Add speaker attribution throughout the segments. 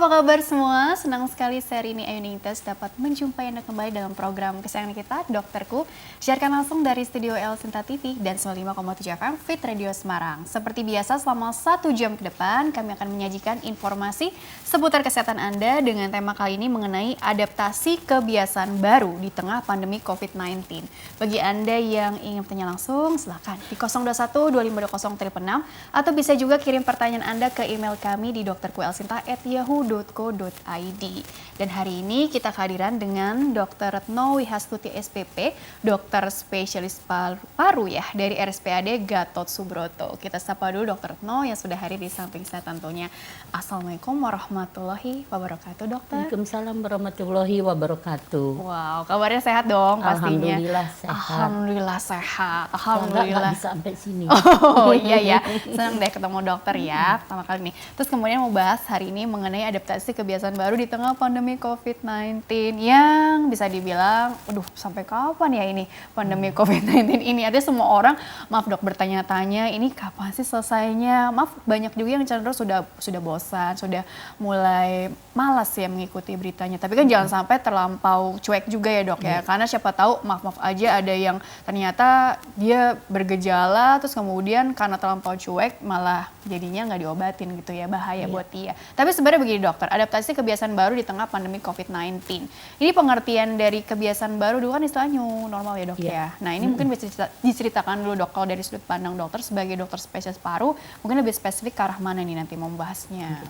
Speaker 1: apa kabar semua? Senang sekali seri ini Ayunitas dapat menjumpai Anda kembali dalam program kesayangan kita, Dokterku. Siarkan langsung dari studio El Sinta TV dan 95,7 FM Fit Radio Semarang. Seperti biasa selama 1 jam ke depan kami akan menyajikan informasi seputar kesehatan Anda dengan tema kali ini mengenai adaptasi kebiasaan baru di tengah pandemi COVID-19. Bagi Anda yang ingin bertanya langsung, silakan di 021 2520 666 atau bisa juga kirim pertanyaan Anda ke email kami di dokterkuelsinta@yahoo.co.id. Dan hari ini kita kehadiran dengan Dr. Retno Wihastuti SPP, dokter spesialis paru ya dari RSPAD Gatot Subroto. Kita sapa dulu Dr. Retno yang sudah hadir di samping saya tentunya. Assalamualaikum warahmatullahi wabarakatuh, dokter.
Speaker 2: Waalaikumsalam warahmatullahi wabarakatuh.
Speaker 1: Wow, kabarnya sehat dong pastinya.
Speaker 2: Alhamdulillah sehat.
Speaker 1: Alhamdulillah sehat. Alhamdulillah.
Speaker 2: Nggak bisa sampai sini.
Speaker 1: Oh iya ya, senang deh ketemu dokter ya pertama kali nih. Terus kemudian mau bahas hari ini mengenai adaptasi kebiasaan baru di tengah pandemi COVID-19 yang bisa dibilang, aduh sampai kapan ya ini pandemi COVID-19 ini? Ada semua orang, maaf dok, bertanya-tanya ini kapan sih selesainya? Maaf, banyak juga yang cenderung sudah bosan, sudah mulai malas ya mengikuti beritanya. Tapi kan jangan sampai terlampau cuek juga ya dok ya, karena siapa tahu maaf aja ada yang ternyata dia bergejala terus kemudian karena terlampau cuek malah jadinya nggak diobatin gitu ya, bahaya buat dia. Tapi sebenarnya begini dokter, adaptasi kebiasaan baru di tengah pandemi COVID-19. Ini pengertian dari kebiasaan baru dulu kan istilahnya new normal ya dok ya. Nah ini mungkin bisa diceritakan dulu dok, kalau dari sudut pandang dokter sebagai dokter spesialis paru, mungkin lebih spesifik ke arah mana nih nanti mau membahasnya.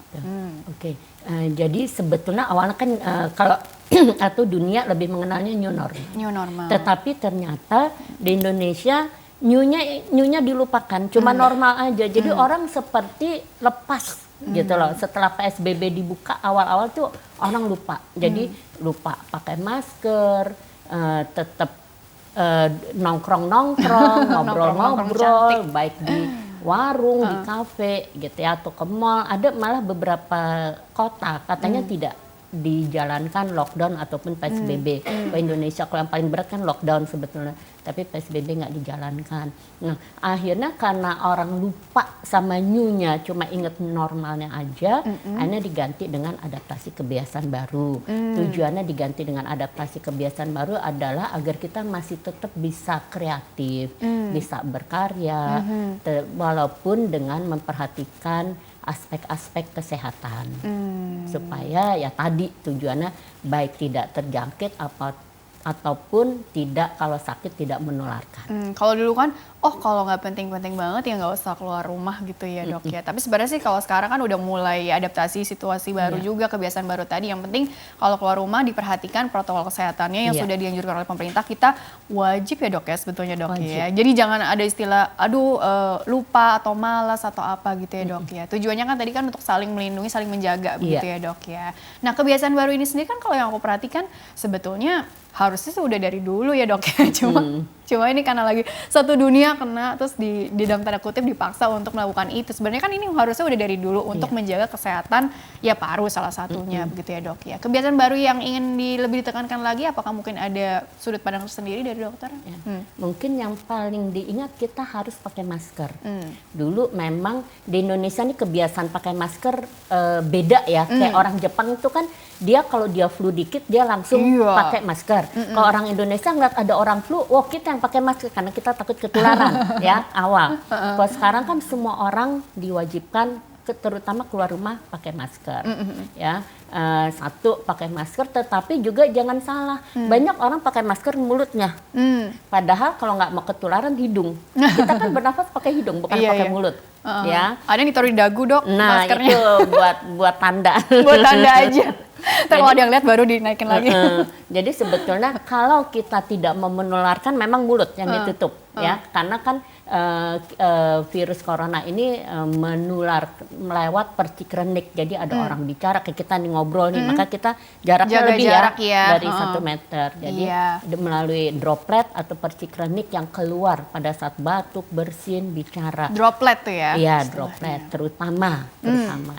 Speaker 2: Oke. Jadi sebetulnya awalnya kan kalau atau dunia lebih mengenalnya new normal.
Speaker 1: New normal.
Speaker 2: Tetapi ternyata di Indonesia new-nya dilupakan, cuma normal aja. Jadi orang seperti lepas gitu loh. Setelah PSBB dibuka awal-awal tuh orang lupa. Jadi lupa pakai masker, tetap nongkrong-nongkrong, ngobrol-ngobrol, baik di warung, di kafe gitu ya, atau ke mall. Ada malah beberapa kota katanya tidak dijalankan lockdown ataupun PSBB. Ke Indonesia kalau yang paling berat kan lockdown sebetulnya, tapi PSBB nggak dijalankan. Nah akhirnya karena orang lupa sama new-nya, cuma inget normalnya aja, akhirnya diganti dengan adaptasi kebiasaan baru. Tujuannya diganti dengan adaptasi kebiasaan baru adalah agar kita masih tetap bisa kreatif, bisa berkarya, walaupun dengan memperhatikan aspek-aspek kesehatan, supaya ya tadi tujuannya baik tidak terjangkit ataupun tidak, kalau sakit tidak menularkan.
Speaker 1: Kalau dulu kan, kalau nggak penting-penting banget ya nggak usah keluar rumah gitu ya dok ya. Tapi sebenarnya sih kalau sekarang kan udah mulai adaptasi situasi baru juga, kebiasaan baru tadi. Yang penting kalau keluar rumah diperhatikan protokol kesehatannya yang sudah dianjurkan oleh pemerintah. Kita wajib ya dok ya sebetulnya dok ya. Jadi jangan ada istilah lupa atau malas atau apa gitu ya dok ya. Tujuannya kan tadi kan untuk saling melindungi, saling menjaga begitu ya dok ya. Nah kebiasaan baru ini sendiri kan kalau yang aku perhatikan sebetulnya harusnya sudah dari dulu ya dok ya, cuma ini karena lagi satu dunia kena, terus di dalam tanda kutip dipaksa untuk melakukan itu. Sebenarnya kan ini harusnya udah dari dulu untuk menjaga kesehatan ya paru salah satunya begitu ya dok ya. Kebiasaan baru yang ingin lebih ditekankan lagi, apakah mungkin ada sudut pandang sendiri dari dokter?
Speaker 2: Mungkin yang paling diingat kita harus pakai masker. Dulu memang di Indonesia nih kebiasaan pakai masker beda ya, kayak orang Jepang itu kan dia kalau dia flu dikit dia langsung pakai masker. Kalau orang Indonesia ngeliat ada orang flu, wah kita yang pakai masker karena kita takut ketularan ya awal. Kalau sekarang kan semua orang diwajibkan terutama keluar rumah pakai masker ya. Satu pakai masker, tetapi juga jangan salah, banyak orang pakai masker mulutnya, padahal kalau nggak mau ketularan hidung. Kita kan bernafas pakai hidung bukan pakai mulut. Ya
Speaker 1: ada yang ditaruh di dagu dok,
Speaker 2: nah
Speaker 1: maskernya.
Speaker 2: Itu buat tanda
Speaker 1: buat tanda aja. Kalau ada yang lihat baru dinaikin lagi.
Speaker 2: Jadi sebetulnya kalau kita tidak mau menularkan memang mulut yang ditutup ya, karena kan virus corona ini menular melewat percik-renik. Jadi ada orang bicara kayak kita nih ngobrol nih, maka kita jaraknya lebih dari 1 meter. Jadi melalui droplet atau percik-renik yang keluar pada saat batuk, bersin, bicara.
Speaker 1: Droplet tuh ya?
Speaker 2: Iya, droplet terutama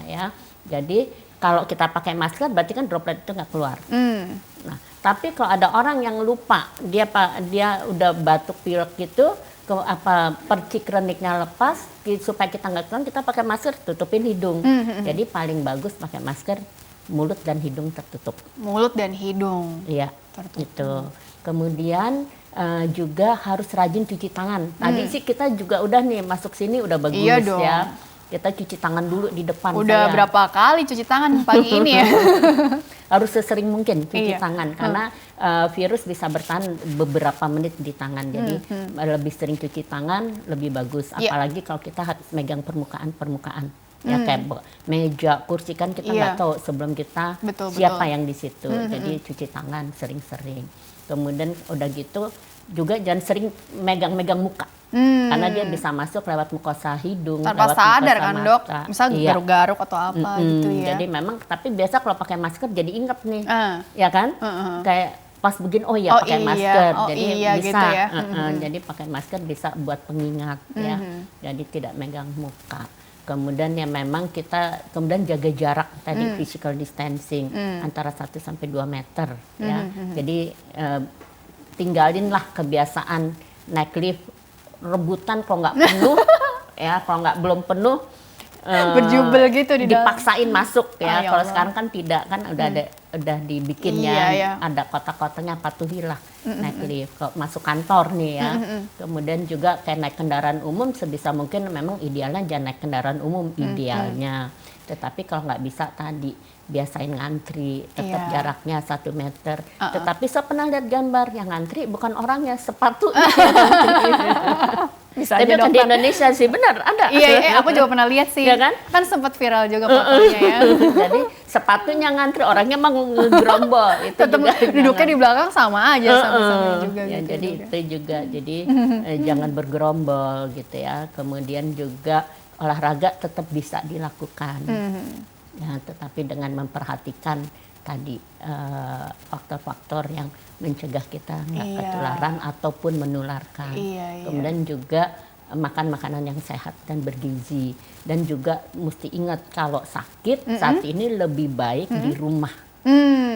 Speaker 2: ya. Jadi kalau kita pakai masker berarti kan droplet itu nggak keluar. Nah, tapi kalau ada orang yang lupa, dia udah batuk pilek gitu, percik reniknya lepas, supaya kita nggak keluar, kita pakai masker tutupin hidung. Jadi paling bagus pakai masker mulut dan hidung tertutup.
Speaker 1: Mulut dan hidung
Speaker 2: Iya,
Speaker 1: tertutup.
Speaker 2: itu. Kemudian juga harus rajin cuci tangan. Tadi sih kita juga udah nih masuk sini udah bagus
Speaker 1: Iya dong.
Speaker 2: ya. Kita cuci tangan dulu di depan.
Speaker 1: Udah
Speaker 2: saya.
Speaker 1: berapa kali cuci tangan pagi ini ya?
Speaker 2: Harus sesering mungkin cuci
Speaker 1: Iya.
Speaker 2: tangan karena virus bisa bertahan beberapa menit di tangan. Jadi lebih sering cuci tangan lebih bagus.
Speaker 1: Iya.
Speaker 2: Apalagi kalau kita harus megang permukaan. Ya kayak meja, kursi kan kita nggak
Speaker 1: Iya.
Speaker 2: tahu sebelum kita
Speaker 1: Betul,
Speaker 2: siapa
Speaker 1: betul.
Speaker 2: yang di situ. Jadi cuci tangan sering-sering. Kemudian udah gitu juga jangan sering megang-megang muka. Karena dia bisa masuk lewat mukosa hidung,
Speaker 1: Tanpa
Speaker 2: lewat
Speaker 1: sadar
Speaker 2: mukosa
Speaker 1: kan
Speaker 2: mata.
Speaker 1: dok? Misal
Speaker 2: Iya.
Speaker 1: garuk-garuk atau apa gitu ya?
Speaker 2: Jadi memang, tapi biasa kalau pakai masker jadi inget nih,
Speaker 1: Ah.
Speaker 2: ya kan? Kayak pas begini, oh ya
Speaker 1: Oh
Speaker 2: pakai
Speaker 1: iya,
Speaker 2: masker,
Speaker 1: oh
Speaker 2: jadi
Speaker 1: iya
Speaker 2: bisa.
Speaker 1: gitu ya.
Speaker 2: Jadi pakai masker bisa buat pengingat ya. Jadi tidak megang muka. Kemudian ya memang kita kemudian jaga jarak tadi physical distancing antara 1 sampai 2 meter ya. Jadi tinggalinlah kebiasaan naik lift rebutan kalau nggak penuh ya, kalau nggak belum penuh
Speaker 1: Berjubel gitu di dalam.
Speaker 2: dipaksain masuk
Speaker 1: Ah,
Speaker 2: ya.
Speaker 1: ya
Speaker 2: Kalau
Speaker 1: Allah.
Speaker 2: sekarang kan tidak kan udah dibikin
Speaker 1: Iya,
Speaker 2: ya,
Speaker 1: ya.
Speaker 2: ada kotak-kotaknya, patuhilah naik lift. Kalau masuk kantor nih ya. Kemudian juga kayak naik kendaraan umum sebisa mungkin memang idealnya jangan naik kendaraan umum idealnya. Tetapi kalau nggak bisa tadi biasain ngantri, tetap
Speaker 1: Iya.
Speaker 2: jaraknya 1 meter. Tetapi saya pernah lihat gambar yang ngantri bukan orangnya, sepatunya.
Speaker 1: Bisa
Speaker 2: Tapi
Speaker 1: aja
Speaker 2: kan di
Speaker 1: dokter.
Speaker 2: Indonesia sih benar ada.
Speaker 1: Iya, aku juga pernah lihat sih.
Speaker 2: Iya kan?
Speaker 1: Kan sempat viral juga fotonya ya.
Speaker 2: Jadi sepatunya ngantri, orangnya emang ngegerombol. Itu
Speaker 1: Tetap
Speaker 2: juga
Speaker 1: duduknya di belakang sama aja sama-sama juga
Speaker 2: ya,
Speaker 1: gitu.
Speaker 2: jadi
Speaker 1: juga.
Speaker 2: itu juga jadi jangan bergerombol gitu ya. Kemudian juga olahraga tetap bisa dilakukan. Ya, tetapi dengan memperhatikan tadi faktor-faktor yang mencegah kita nggak
Speaker 1: Iya.
Speaker 2: ketularan ataupun menularkan.
Speaker 1: Iya, iya.
Speaker 2: Kemudian juga makan makanan yang sehat dan bergizi, dan juga mesti ingat kalau sakit saat ini lebih baik di rumah.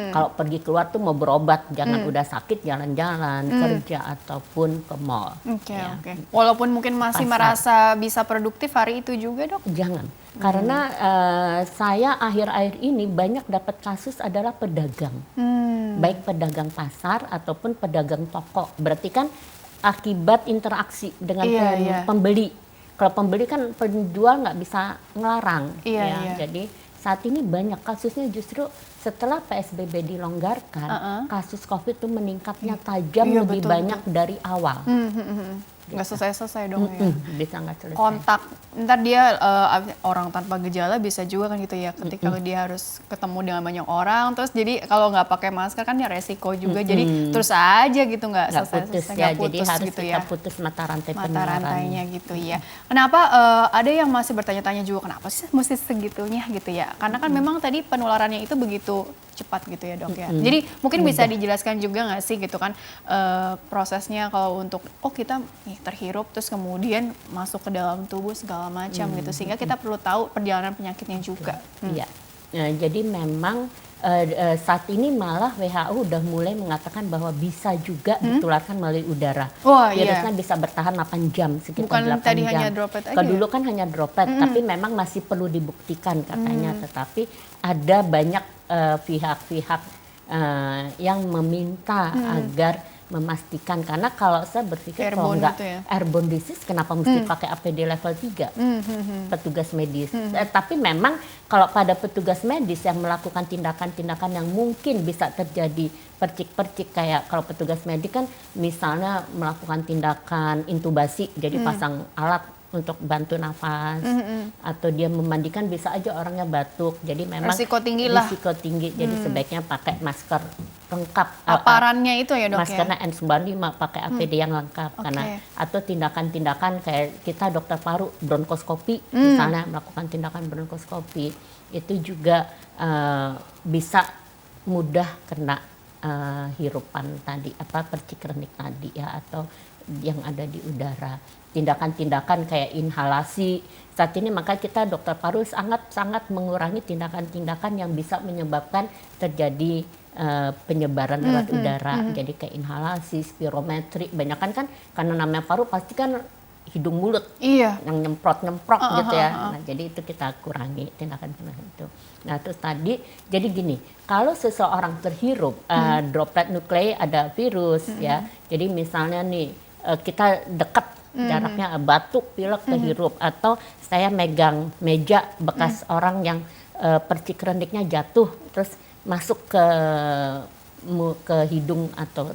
Speaker 2: Kalau pergi keluar tuh mau berobat, jangan udah sakit jalan-jalan kerja ataupun ke mall.
Speaker 1: Oke,
Speaker 2: ya.
Speaker 1: oke. Walaupun mungkin masih
Speaker 2: Pasar.
Speaker 1: merasa bisa produktif hari itu juga dok.
Speaker 2: Jangan, karena saya akhir-akhir ini banyak dapat kasus adalah pedagang, baik pedagang pasar ataupun pedagang toko. Berarti kan akibat interaksi dengan
Speaker 1: Iya, iya.
Speaker 2: pembeli. Kalau pembeli kan penjual nggak bisa ngelarang,
Speaker 1: Iya,
Speaker 2: ya.
Speaker 1: iya.
Speaker 2: Jadi saat ini banyak kasusnya justru setelah PSBB dilonggarkan, kasus COVID itu meningkatnya tajam
Speaker 1: Iya,
Speaker 2: lebih
Speaker 1: betul,
Speaker 2: banyak dari awal.
Speaker 1: Nggak selesai-selesai dong ya.
Speaker 2: Bisa nggak selesai.
Speaker 1: Kontak, ntar dia orang tanpa gejala bisa juga kan gitu ya, ketika dia harus ketemu dengan banyak orang, terus jadi kalau nggak pakai masker kan ya resiko juga, jadi terus aja gitu nggak
Speaker 2: Nggak putus
Speaker 1: selesai-selesai,
Speaker 2: ya,
Speaker 1: nggak
Speaker 2: jadi
Speaker 1: putus
Speaker 2: harus
Speaker 1: gitu
Speaker 2: kita
Speaker 1: ya.
Speaker 2: putus mata rantai
Speaker 1: Mata
Speaker 2: penularan.
Speaker 1: rantainya gitu ya. Kenapa ada yang masih bertanya-tanya juga kenapa sih mesti segitunya gitu ya? Karena kan memang tadi penularannya itu begitu cepat gitu ya dok ya. Jadi mungkin bisa dijelaskan juga nggak sih gitu kan prosesnya kalau untuk kita nih terhirup terus kemudian masuk ke dalam tubuh segala macam gitu, sehingga kita perlu tahu perjalanan penyakitnya juga.
Speaker 2: Iya. Nah, jadi memang saat ini malah WHO udah mulai mengatakan bahwa bisa juga ditularkan melalui udara.
Speaker 1: Wah, iya.
Speaker 2: Virusnya bisa bertahan 8 jam, sekitar
Speaker 1: Bukan
Speaker 2: 8
Speaker 1: tadi
Speaker 2: jam.
Speaker 1: hanya droplet aja
Speaker 2: Kalau
Speaker 1: ya?
Speaker 2: dulu kan hanya droplet, tapi memang masih perlu dibuktikan katanya. Tetapi ada banyak pihak-pihak yang meminta agar memastikan, karena kalau saya berpikir kalau
Speaker 1: Airborne
Speaker 2: nggak
Speaker 1: gitu ya?
Speaker 2: airborne disease kenapa mesti pakai APD level 3 petugas medis. Tapi memang kalau pada petugas medis yang melakukan tindakan-tindakan yang mungkin bisa terjadi percik-percik, kayak kalau petugas medis kan misalnya melakukan tindakan intubasi, jadi pasang alat untuk bantu nafas, atau dia memandikan bisa aja orangnya batuk, jadi memang
Speaker 1: Risiko tinggi lah.
Speaker 2: risiko tinggi, jadi sebaiknya pakai masker lengkap.
Speaker 1: Paparannya itu ya dok ya?
Speaker 2: Maskernya N95, pakai APD yang lengkap. Karena atau tindakan-tindakan kayak kita dokter paru bronkoskopi, misalnya melakukan tindakan bronkoskopi, itu juga bisa mudah kena hirupan tadi, percik renik tadi ya, atau yang ada di udara. Tindakan-tindakan kayak inhalasi saat ini, maka kita dokter paru sangat mengurangi tindakan-tindakan yang bisa menyebabkan terjadi penyebaran lewat udara. Jadi kayak inhalasi, spirometri, banyak kan karena namanya paru pasti kan hidung mulut
Speaker 1: Iya.
Speaker 2: yang nyemprot gitu ya. Nah, jadi itu kita kurangi tindakan itu. Nah, terus tadi jadi gini, kalau seseorang terhirup droplet nuklei ada virus ya. Jadi misalnya nih kita dekat jaraknya batuk, pilek, kehirup, atau saya megang meja bekas orang yang percik rendiknya jatuh terus masuk ke hidung atau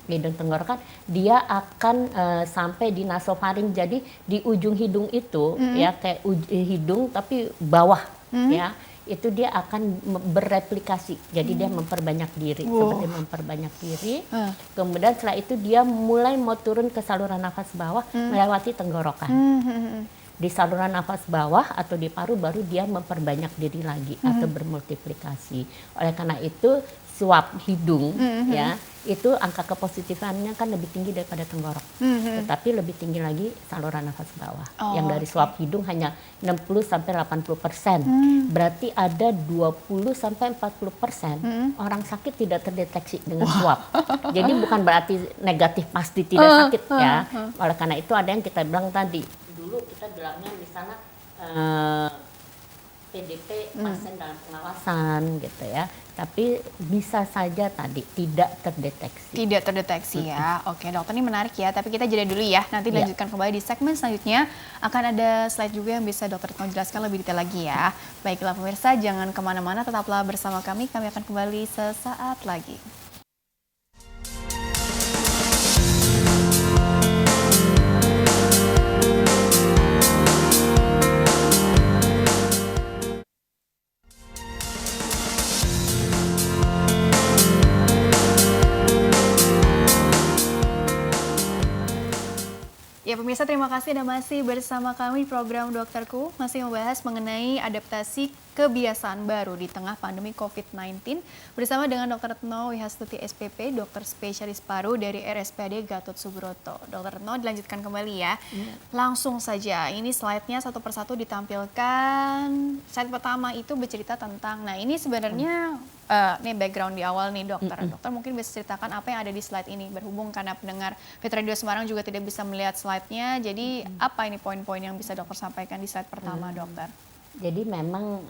Speaker 2: hidung tenggorokan, dia akan sampai di nasofaring. Jadi di ujung hidung itu ya kayak hidung tapi bawah ya, itu dia akan bereplikasi. Jadi dia memperbanyak diri, seperti memperbanyak diri. Kemudian setelah itu dia mulai mau turun ke saluran nafas bawah melewati tenggorokan. Di saluran nafas bawah atau di paru baru dia memperbanyak diri lagi atau bermultiplikasi. Oleh karena itu swab hidung ya, itu angka kepositifannya kan lebih tinggi daripada tenggorok. Tetapi lebih tinggi lagi saluran nafas bawah. Yang dari swab hidung hanya 60 sampai 80%. Berarti ada 20 sampai 40% orang sakit tidak terdeteksi dengan swab. Jadi bukan berarti negatif pasti tidak sakit ya. Oleh karena itu ada yang kita bilang tadi, dulu kita bilangnya misalnya PDP pasien dalam pengawasan gitu ya, tapi bisa saja tadi tidak terdeteksi.
Speaker 1: Tidak terdeteksi ya. Oke dokter, ini menarik ya, tapi kita jeda dulu ya. Nanti lanjutkan kembali di segmen selanjutnya. Akan ada slide juga yang bisa dokter Retno jelaskan lebih detail lagi ya. Baiklah pemirsa, jangan kemana-mana, tetaplah bersama kami. Kami akan kembali sesaat lagi. Ya pemirsa, terima kasih Anda masih bersama kami di program Dokterku, masih membahas mengenai adaptasi kebiasaan baru di tengah pandemi COVID-19 bersama dengan Dr. Retno Wihastuti SPP, dokter spesialis paru dari RSPAD Gatot Subroto. Dr. Retno, dilanjutkan kembali ya. Langsung saja, ini slide-nya satu persatu ditampilkan. Slide pertama itu bercerita tentang, nah ini sebenarnya nih background di awal nih dokter. Dokter mungkin bisa ceritakan apa yang ada di slide ini, berhubung karena pendengar Fit Radio Semarang juga tidak bisa melihat slide-nya. Jadi apa ini poin-poin yang bisa dokter sampaikan di slide pertama dokter?
Speaker 2: Jadi memang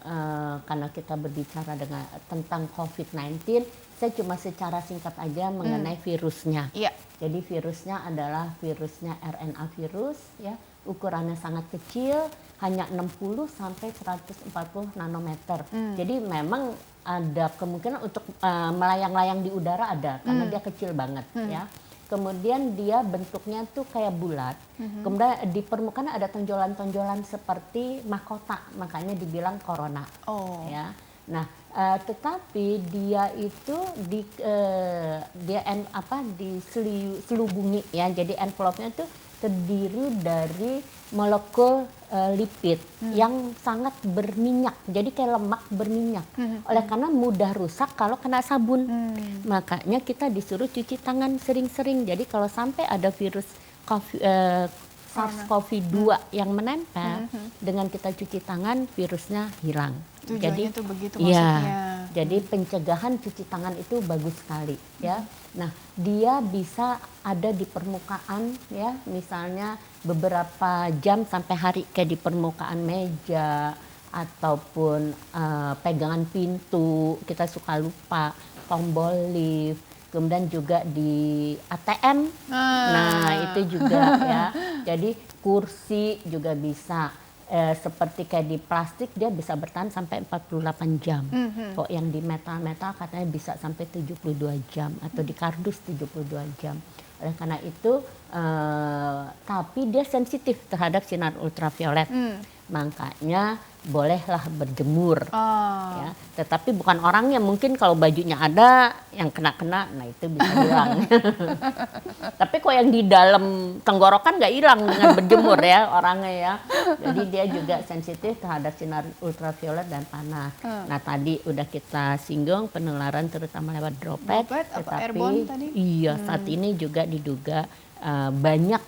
Speaker 2: karena kita berbicara tentang COVID-19, saya cuma secara singkat aja mengenai virusnya.
Speaker 1: Iya.
Speaker 2: Jadi virusnya adalah virusnya RNA virus ya, ukurannya sangat kecil, hanya 60 sampai 140 nanometer. Jadi memang ada kemungkinan untuk melayang-layang di udara ada, karena dia kecil banget ya. Kemudian dia bentuknya tuh kayak bulat. Kemudian di permukaan ada tonjolan-tonjolan seperti mahkota, makanya dibilang corona. Ya. Nah, tetapi dia itu diselubungi ya. Jadi envelope-nya tuh terdiri dari molekul lipid yang sangat berminyak, jadi kayak lemak berminyak. Oleh karena mudah rusak kalau kena sabun. Makanya kita disuruh cuci tangan sering-sering. Jadi kalau sampai ada virus SARS-CoV-2 yang menempel, dengan kita cuci tangan virusnya hilang.
Speaker 1: Tujuannya itu begitu
Speaker 2: ya,
Speaker 1: maksudnya.
Speaker 2: Jadi pencegahan cuci tangan itu bagus sekali ya. Nah, dia bisa ada di permukaan ya, misalnya beberapa jam sampai hari kayak di permukaan meja ataupun pegangan pintu, kita suka lupa, tombol lift, kemudian juga di ATM. Nah, itu juga ya. Jadi kursi juga bisa. Seperti kayak di plastik dia bisa bertahan sampai 48 jam. Kok yang di metal-metal katanya bisa sampai 72 jam atau di kardus 72 jam. Oleh karena itu tapi dia sensitif terhadap sinar ultraviolet. Makanya bolehlah berjemur. Ya. Tetapi bukan orangnya, mungkin kalau bajunya ada yang kena-kena, nah itu bisa hilang. Tapi kok yang di dalam tenggorokan nggak hilang dengan berjemur ya orangnya ya. Jadi dia juga sensitif terhadap sinar ultraviolet dan panas. Nah tadi udah kita singgung penularan terutama lewat droplet.
Speaker 1: Atau airborne tadi?
Speaker 2: Iya, saat ini juga diduga banyak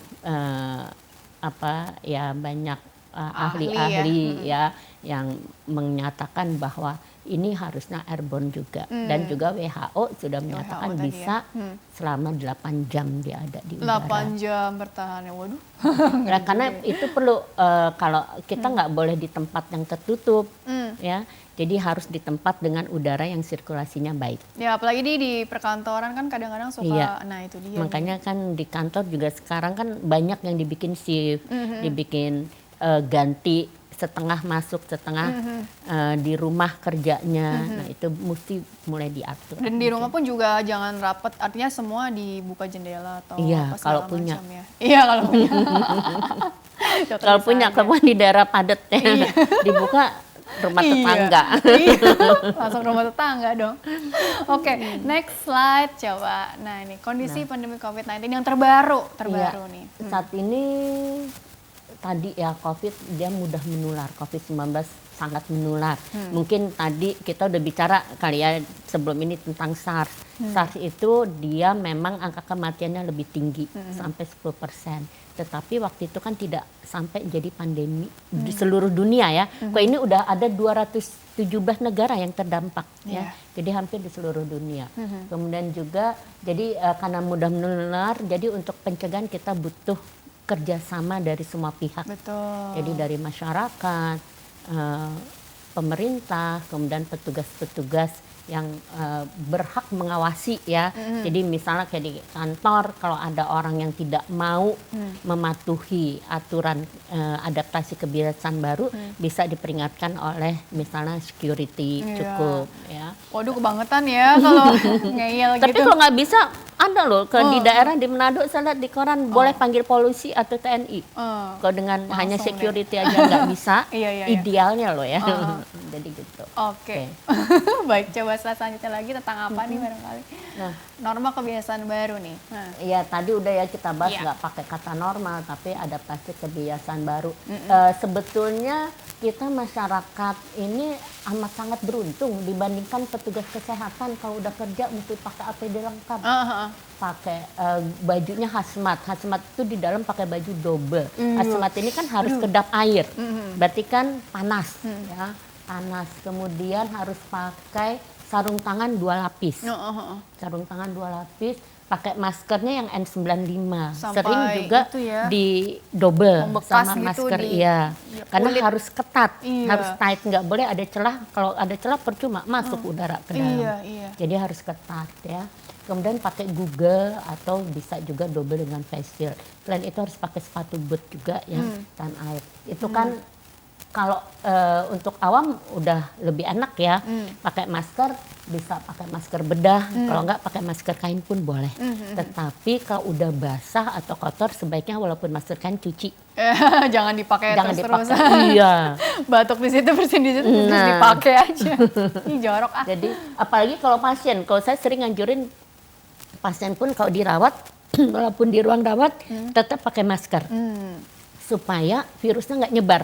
Speaker 2: banyak ahli-ahli ya yang menyatakan bahwa ini harusnya airborne juga. Dan juga WHO sudah menyatakan
Speaker 1: tadi
Speaker 2: bisa selama 8 jam dia ada di udara.
Speaker 1: 8 jam bertahan ya, waduh.
Speaker 2: Nah, karena itu perlu kalau kita nggak boleh di tempat yang tertutup ya. Jadi harus di tempat dengan udara yang sirkulasinya baik.
Speaker 1: Ya apalagi di perkantoran kan kadang-kadang suka,
Speaker 2: Iya.
Speaker 1: nah itu dia.
Speaker 2: Makanya kan di kantor juga sekarang kan banyak yang dibikin shift, dibikin ganti setengah masuk, setengah di rumah kerjanya. Nah itu mesti mulai diatur.
Speaker 1: Dan di rumah pun juga jangan rapet, artinya semua dibuka jendela atau
Speaker 2: Iya,
Speaker 1: apa segala
Speaker 2: kalau punya.
Speaker 1: macam ya. Iya kalau punya.
Speaker 2: Kalau punya kamu di daerah padat ya, dibuka rumah tetangga.
Speaker 1: Iya. Langsung rumah tetangga dong. Oke, next slide coba. Nah ini kondisi pandemi COVID-19 yang terbaru nih.
Speaker 2: Saat ini tadi ya COVID dia mudah menular, COVID-19 sangat menular. Mungkin tadi kita udah bicara kali ya sebelum ini tentang SARS. SARS itu dia memang angka kematiannya lebih tinggi sampai 10%. Tetapi waktu itu kan tidak sampai jadi pandemi di seluruh dunia ya. Kok ini udah ada 217 negara yang terdampak ya. Jadi hampir di seluruh dunia. Kemudian juga jadi karena mudah menular, jadi untuk pencegahan kita butuh kerjasama dari semua pihak.
Speaker 1: Betul.
Speaker 2: Jadi dari masyarakat, pemerintah, kemudian petugas-petugas yang berhak mengawasi ya. Jadi misalnya kayak di kantor kalau ada orang yang tidak mau mematuhi aturan adaptasi kebiasaan baru bisa diperingatkan oleh misalnya security cukup ya.
Speaker 1: Waduh kebangetan ya kalau ngeyel gitu.
Speaker 2: Tapi kalau nggak bisa ada loh di daerah di Manado saya lihat di koran boleh panggil polisi atau TNI. Kalau dengan hanya security aja nggak bisa, idealnya loh ya. Jadi gitu.
Speaker 1: Oke. Baik, coba selanjutnya lagi tentang apa nih barangkali? Nah, norma kebiasaan baru nih.
Speaker 2: Iya, tadi udah ya kita bahas nggak pakai kata normal, tapi adaptasi kebiasaan baru. Sebetulnya kita masyarakat ini amat sangat beruntung dibandingkan petugas kesehatan kalau udah kerja mesti pakai APD lengkap. Pakai bajunya hazmat. Hazmat itu di dalam pakai baju double. Hazmat ini kan harus kedap air. Berarti kan panas ya. Panas. Kemudian harus pakai sarung tangan 2 lapis. Sarung tangan 2 lapis, pakai maskernya yang N95.
Speaker 1: Sampai
Speaker 2: sering juga di double sama
Speaker 1: gitu
Speaker 2: masker
Speaker 1: di
Speaker 2: karena
Speaker 1: kulit.
Speaker 2: harus ketat, harus tight, nggak boleh ada celah. Kalau ada celah percuma masuk udara ke dalam. Jadi harus ketat ya. Kemudian pakai Google atau bisa juga double dengan face shield. Selain itu harus pakai sepatu boot juga ya, tahan air. Itu kan kalau untuk awam udah lebih enak ya, pakai masker bisa pakai masker bedah, kalau enggak pakai masker kain pun boleh. Tetapi kalau udah basah atau kotor sebaiknya walaupun masker kain cuci.
Speaker 1: Jangan dipakai terus-terusan.
Speaker 2: Iya.
Speaker 1: Batuk di situ bersin di situ terus dipakai aja. Ini jorok ah.
Speaker 2: Jadi apalagi kalau pasien, kalau saya sering nganjurin pasien pun kalau dirawat, walaupun di ruang rawat tetap pakai masker. Supaya virusnya nggak nyebar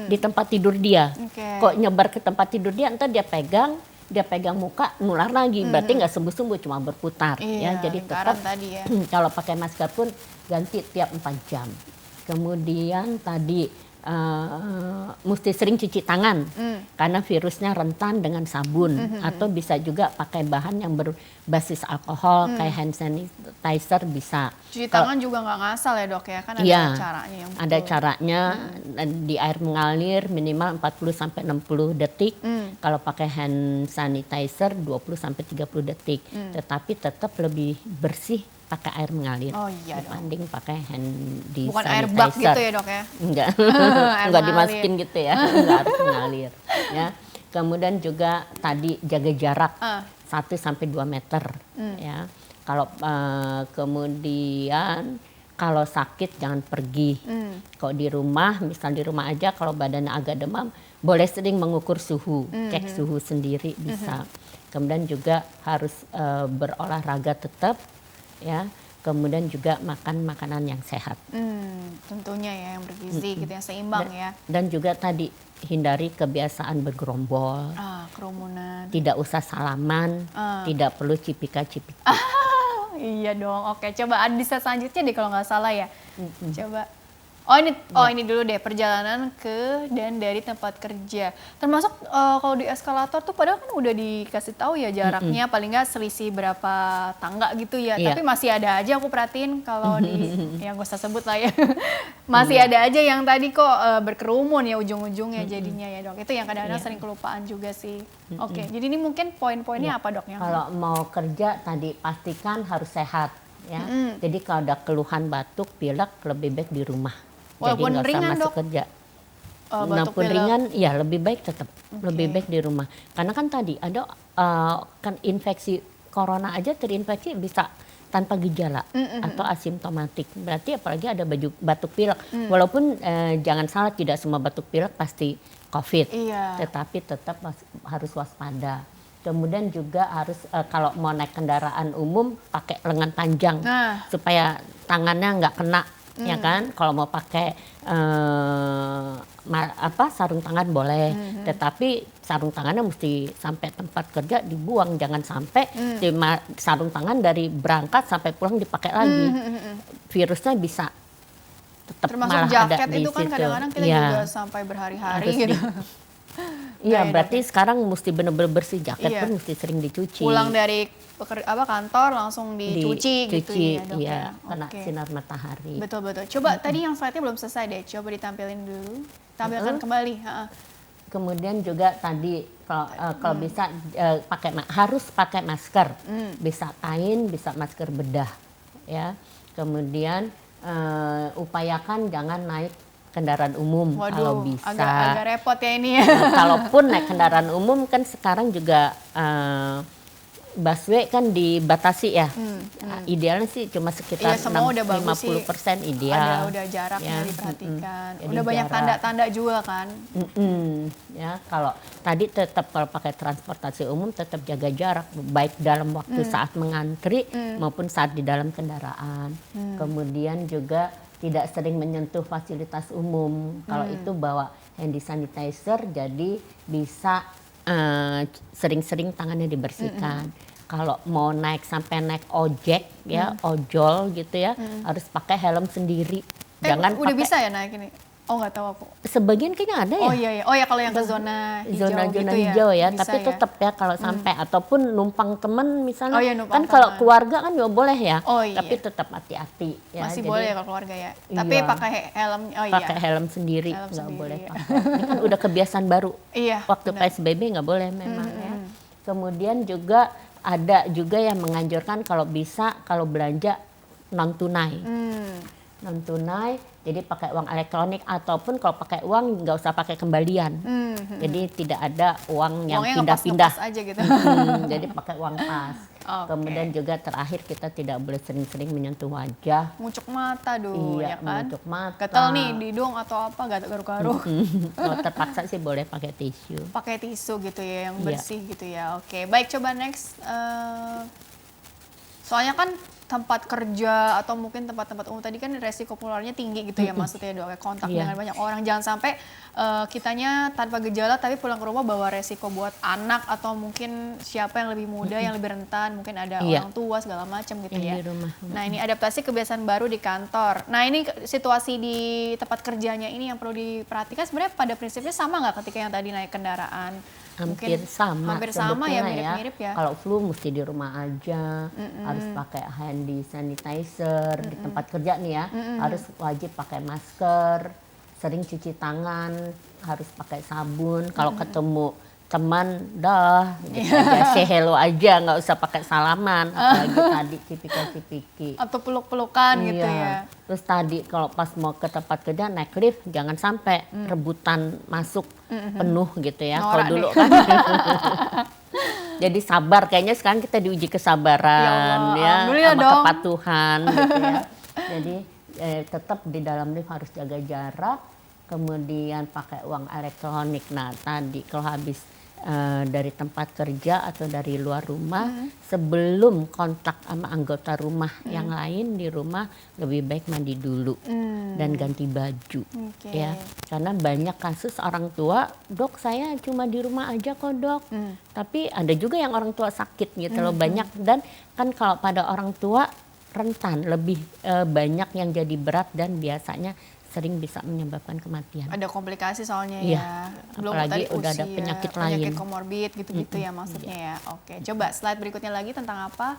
Speaker 2: di tempat tidur dia. Kok nyebar ke tempat tidur dia, entar dia pegang muka nular lagi. Berarti nggak sembuh-sembuh, cuma berputar. Ya, jadi tetap
Speaker 1: tadi ya.
Speaker 2: kalau pakai masker pun ganti tiap 4 jam. Kemudian tadi mesti sering cuci tangan karena virusnya rentan dengan sabun atau bisa juga pakai bahan yang berbasis alkohol kayak hand sanitizer bisa.
Speaker 1: Cuci tangan juga nggak ngasal ya dok ya, kan ada caranya yang betul.
Speaker 2: Ada caranya di air mengalir minimal 40-60 detik. Kalau pakai hand sanitizer 20-30 detik. Tetapi tetap lebih bersih pakai air mengalir dibanding pakai hand sanitizer.
Speaker 1: Bukan air bak gitu ya dok ya?
Speaker 2: Enggak, enggak dimasukin gitu ya, enggak harus mengalir. Ya. Kemudian juga tadi jaga jarak 1-2 meter. Ya. Kalau kemudian kalau sakit jangan pergi. Kalau di rumah, misal di rumah aja kalau badannya agak demam, boleh sering mengukur suhu, cek suhu sendiri bisa. Kemudian juga harus berolahraga tetap. Ya, kemudian juga makan makanan yang sehat.
Speaker 1: Tentunya ya yang bergizi gitu, yang seimbang ya.
Speaker 2: Dan juga tadi hindari kebiasaan bergerombol.
Speaker 1: Kerumunan.
Speaker 2: Tidak usah salaman, tidak perlu cipika-cipika.
Speaker 1: Iya dong. Oke, coba di slide selanjutnya deh kalau nggak salah ya. Coba. Ini dulu deh, perjalanan ke dan dari tempat kerja. Termasuk kalau di eskalator tuh padahal kan udah dikasih tahu ya jaraknya paling nggak selisih berapa tangga gitu ya.
Speaker 2: Iya.
Speaker 1: Tapi masih ada aja aku perhatiin kalau di yang gak usah sebut lah ya. Masih ada aja yang tadi kok berkerumun ya ujung-ujungnya jadinya ya dok. Itu yang kadang-kadang sering kelupaan juga sih. Oke, jadi ini mungkin poin-poinnya apa dok yang
Speaker 2: Kalau mau kerja tadi pastikan harus sehat ya. Jadi kalau ada keluhan batuk, pilek lebih baik di rumah.
Speaker 1: Walaupun
Speaker 2: Jadi nggak usah
Speaker 1: ringan,
Speaker 2: masuk
Speaker 1: Dok?
Speaker 2: kerja.
Speaker 1: batuk
Speaker 2: Walaupun
Speaker 1: pilek?
Speaker 2: ringan, ya lebih baik tetap lebih baik di rumah. Karena kan tadi ada kan infeksi corona aja terinfeksi bisa tanpa gejala atau asimptomatik. Berarti apalagi ada batuk pilek. Walaupun jangan salah tidak semua batuk pilek pasti COVID.
Speaker 1: Iya.
Speaker 2: Tetapi tetap harus waspada. Kemudian juga harus kalau mau naik kendaraan umum pakai lengan panjang supaya tangannya nggak kena, ya kan? Kalau mau pakai sarung tangan boleh, tetapi sarung tangannya mesti sampai tempat kerja dibuang, jangan sampai sarung tangan dari berangkat sampai pulang dipakai lagi. Virusnya bisa tetap
Speaker 1: Termasuk
Speaker 2: malah
Speaker 1: jaket
Speaker 2: ada di
Speaker 1: itu kan
Speaker 2: situ.
Speaker 1: kadang-kadang kita
Speaker 2: Iya.
Speaker 1: juga sampai berhari-hari
Speaker 2: Harus
Speaker 1: gitu.
Speaker 2: Iya,
Speaker 1: Iya,
Speaker 2: berarti sekarang mesti benar-benar bersih, jaket
Speaker 1: Iya.
Speaker 2: pun mesti sering dicuci.
Speaker 1: Pulang dari kantor langsung dicuci gitu ya dok
Speaker 2: iya,
Speaker 1: ya.
Speaker 2: kena
Speaker 1: Oke.
Speaker 2: sinar matahari.
Speaker 1: Betul-betul. Coba tadi yang slide-nya belum selesai deh. Coba ditampilin dulu. Tampilkan kembali.
Speaker 2: Kemudian juga tadi kalau bisa harus pakai masker, bisa kain, bisa masker bedah, ya. Kemudian upayakan jangan naik kendaraan umum kalau
Speaker 1: Waduh,
Speaker 2: bisa.
Speaker 1: agak repot ya ini ya.
Speaker 2: Nah, kalaupun naik kendaraan umum kan sekarang juga busway kan dibatasi ya. Idealnya sih cuma sekitar
Speaker 1: Iya, semua udah bagus sih.
Speaker 2: 50% ideal.
Speaker 1: Udah jaraknya
Speaker 2: Ya,
Speaker 1: diperhatikan.
Speaker 2: Jadi
Speaker 1: Udah banyak
Speaker 2: jarak.
Speaker 1: tanda-tanda juga kan.
Speaker 2: Ya, kalau tadi tetap kalau pakai transportasi umum tetap jaga jarak baik dalam waktu saat mengantri maupun saat di dalam kendaraan. Kemudian juga tidak sering menyentuh fasilitas umum. Kalau itu bawa handy sanitizer jadi bisa sering-sering tangannya dibersihkan. Kalau mau sampai naik ojek ya, ojol gitu ya, harus pakai helm sendiri. Jangan
Speaker 1: udah
Speaker 2: pakai,
Speaker 1: bisa ya naik ini? Oh nggak tahu aku.
Speaker 2: sebagian kayaknya ada ya.
Speaker 1: Oh iya iya. Oh ya kalau yang ke zona hijau
Speaker 2: Zona
Speaker 1: gitu
Speaker 2: hijau ya,
Speaker 1: bisa
Speaker 2: tapi tetap ya kalau sampai ataupun numpang temen misalnya,
Speaker 1: Oh iya, numpang
Speaker 2: kan kalau
Speaker 1: teman.
Speaker 2: keluarga kan juga boleh ya,
Speaker 1: Oh iya.
Speaker 2: tapi tetap hati-hati ya.
Speaker 1: Masih
Speaker 2: Jadi
Speaker 1: boleh ya kalau keluarga ya. Tapi
Speaker 2: Iya.
Speaker 1: pakai helm. Oh iya.
Speaker 2: pakai helm sendiri,
Speaker 1: Helm
Speaker 2: nggak
Speaker 1: sendiri,
Speaker 2: boleh
Speaker 1: ya.
Speaker 2: pakai. Ini kan udah kebiasaan baru.
Speaker 1: Iya.
Speaker 2: Waktu
Speaker 1: benar.
Speaker 2: PSBB nggak boleh memang ya. Kemudian juga ada juga yang menganjurkan kalau bisa kalau belanja non tunai. Non tunai, jadi pakai uang elektronik ataupun kalau pakai uang nggak usah pakai kembalian. Jadi tidak ada uang yang
Speaker 1: Uangnya
Speaker 2: pindah-pindah.
Speaker 1: ngepas aja gitu.
Speaker 2: Jadi pakai uang pas.
Speaker 1: Oke.
Speaker 2: Kemudian juga terakhir kita tidak boleh sering-sering menyentuh wajah.
Speaker 1: Ngucuk mata dulu
Speaker 2: Iya,
Speaker 1: ya kan.
Speaker 2: mengucuk mata.
Speaker 1: Gatel nih di hidung atau apa garuk-garuk.
Speaker 2: Kalau terpaksa sih boleh pakai tisu.
Speaker 1: Pakai tisu gitu ya yang
Speaker 2: Iya.
Speaker 1: bersih gitu ya. Oke, baik coba next. Soalnya kan tempat kerja atau mungkin tempat-tempat umum tadi kan resiko penularannya tinggi gitu ya maksudnya dok, kayak kontak
Speaker 2: Iya.
Speaker 1: dengan banyak orang. Jangan sampai kitanya tanpa gejala tapi pulang ke rumah bawa resiko buat anak atau mungkin siapa yang lebih muda, yang lebih rentan, mungkin ada
Speaker 2: Iya.
Speaker 1: orang tua segala macam gitu
Speaker 2: Yang
Speaker 1: ya.
Speaker 2: di rumah.
Speaker 1: Nah ini adaptasi kebiasaan baru di kantor. Nah ini situasi di tempat kerjanya ini yang perlu diperhatikan sebenarnya pada prinsipnya sama nggak ketika yang tadi naik kendaraan?
Speaker 2: Hampir sama.
Speaker 1: Hampir sama ya,
Speaker 2: sebetulnya
Speaker 1: mirip-mirip ya.
Speaker 2: Kalau flu mesti di rumah aja, harus pakai handy sanitizer di tempat kerja nih ya, harus wajib pakai masker, sering cuci tangan, harus pakai sabun. Kalau ketemu teman, dah gitu aja, say hello aja, nggak usah pakai salaman, apalagi tadi cipika-cipiki.
Speaker 1: Atau peluk-pelukan gitu ya.
Speaker 2: Terus tadi kalau pas mau ke tempat kerja naik lift jangan sampai rebutan masuk penuh gitu ya. Kalau
Speaker 1: Norak
Speaker 2: dulu
Speaker 1: deh.
Speaker 2: kan jadi sabar, kayaknya sekarang kita diuji kesabaran
Speaker 1: Ya Allah, alhamdulillah
Speaker 2: sama
Speaker 1: dong.
Speaker 2: kepatuhan gitu ya. Jadi tetap di dalam lift harus jaga jarak, kemudian pakai uang elektronik. Nah tadi kalau habis dari tempat kerja atau dari luar rumah, sebelum kontak sama anggota rumah yang lain di rumah lebih baik mandi dulu dan ganti baju.
Speaker 1: Oke.
Speaker 2: Ya, karena banyak kasus orang tua, dok saya cuma di rumah aja kok dok, tapi ada juga yang orang tua sakit gitu loh, banyak. Dan kan kalau pada orang tua rentan lebih banyak yang jadi berat dan biasanya sering bisa menyebabkan kematian.
Speaker 1: Ada komplikasi soalnya
Speaker 2: Iya,
Speaker 1: ya. Belum
Speaker 2: apalagi
Speaker 1: tadi
Speaker 2: udah ada
Speaker 1: usia,
Speaker 2: penyakit
Speaker 1: penyakit
Speaker 2: lain.
Speaker 1: komorbid gitu-gitu ya maksudnya ya. Oke, coba slide berikutnya lagi tentang apa?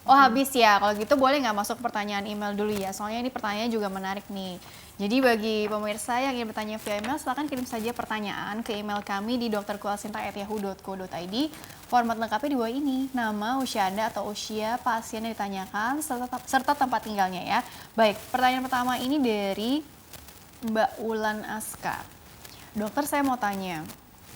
Speaker 1: Oh habis ya, kalau gitu boleh nggak masuk pertanyaan email dulu ya, soalnya ini pertanyaannya juga menarik nih. Jadi bagi pemirsa yang ingin bertanya via email, silahkan kirim saja pertanyaan ke email kami di drkuasinta@yahoo.co.id. Format lengkapnya di bawah ini, nama, usia Anda atau usia pasien yang ditanyakan, serta tempat tinggalnya ya. Baik, pertanyaan pertama ini dari Mbak Ulan Aska. Dokter, saya mau tanya,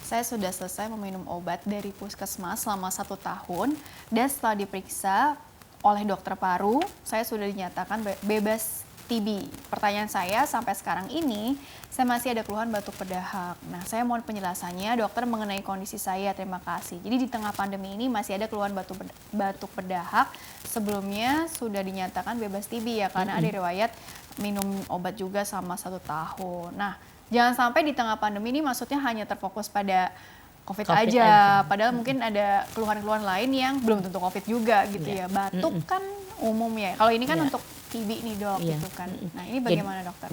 Speaker 1: saya sudah selesai meminum obat dari puskesmas selama 1 tahun dan setelah diperiksa oleh dokter paru, saya sudah dinyatakan bebas TB. Pertanyaan saya, sampai sekarang ini saya masih ada keluhan batuk berdahak. Nah, saya mohon penjelasannya dokter mengenai kondisi saya, terima kasih. Jadi di tengah pandemi ini masih ada keluhan batuk berdahak, sebelumnya sudah dinyatakan bebas TB ya, karena ada riwayat minum obat juga sama 1 tahun. Nah, jangan sampai di tengah pandemi ini maksudnya hanya terfokus pada COVID aja. Padahal mungkin ada keluhan-keluhan lain yang belum tentu COVID juga gitu ya. Batuk kan umum ya. Kalau ini kan untuk TB nih dok gitu kan. Nah ini bagaimana dokter?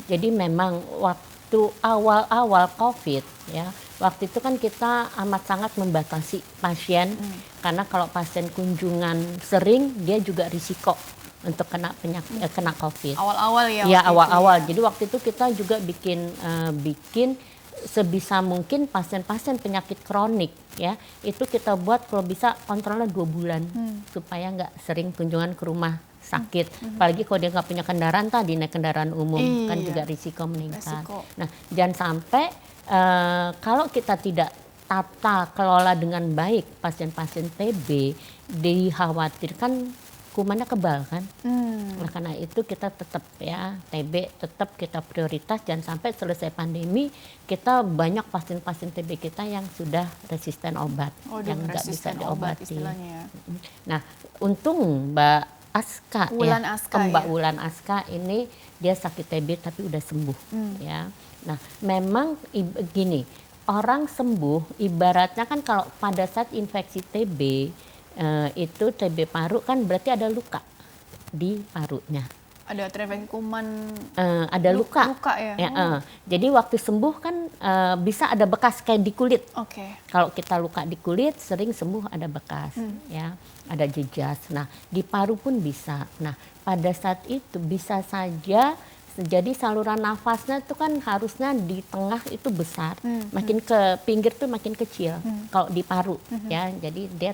Speaker 2: Jadi memang waktu awal-awal COVID ya, waktu itu kan kita amat sangat membatasi pasien karena kalau pasien kunjungan sering dia juga risiko untuk kena penyakit kena COVID.
Speaker 1: Awal-awal ya.
Speaker 2: Ya awal-awal. Jadi waktu itu kita juga bikin sebisa mungkin pasien-pasien penyakit kronik ya itu kita buat kalau bisa kontrolnya 2 bulan supaya nggak sering kunjungan ke rumah sakit. Apalagi kalau dia nggak punya kendaraan, tadi naik kendaraan umum kan juga risiko meningkat. Nah jangan sampai kalau kita tidak tata kelola dengan baik pasien-pasien TB, dikhawatirkan kumannya kebal kan. Nah, karena itu kita tetap ya TB tetap kita prioritas, jangan sampai selesai pandemi kita banyak pasien-pasien TB kita yang sudah resisten obat, yang nggak bisa diobati. Nah untung Mbak Aska Mbak Wulan Aska ini dia sakit TB tapi udah sembuh ya. Nah memang gini, orang sembuh ibaratnya kan kalau pada saat infeksi TB itu TB paru kan berarti ada luka di parunya.
Speaker 1: Ada terinfeksi kuman.
Speaker 2: Ada luka
Speaker 1: ya.
Speaker 2: Jadi waktu sembuh kan bisa ada bekas kayak di kulit. Kalau kita luka di kulit sering sembuh ada bekas ya, ada jejas. Nah di paru pun bisa. Nah pada saat itu bisa saja jadi saluran nafasnya itu kan harusnya di tengah itu besar, makin ke pinggir tuh makin kecil. Kalau di paru ya, jadi dia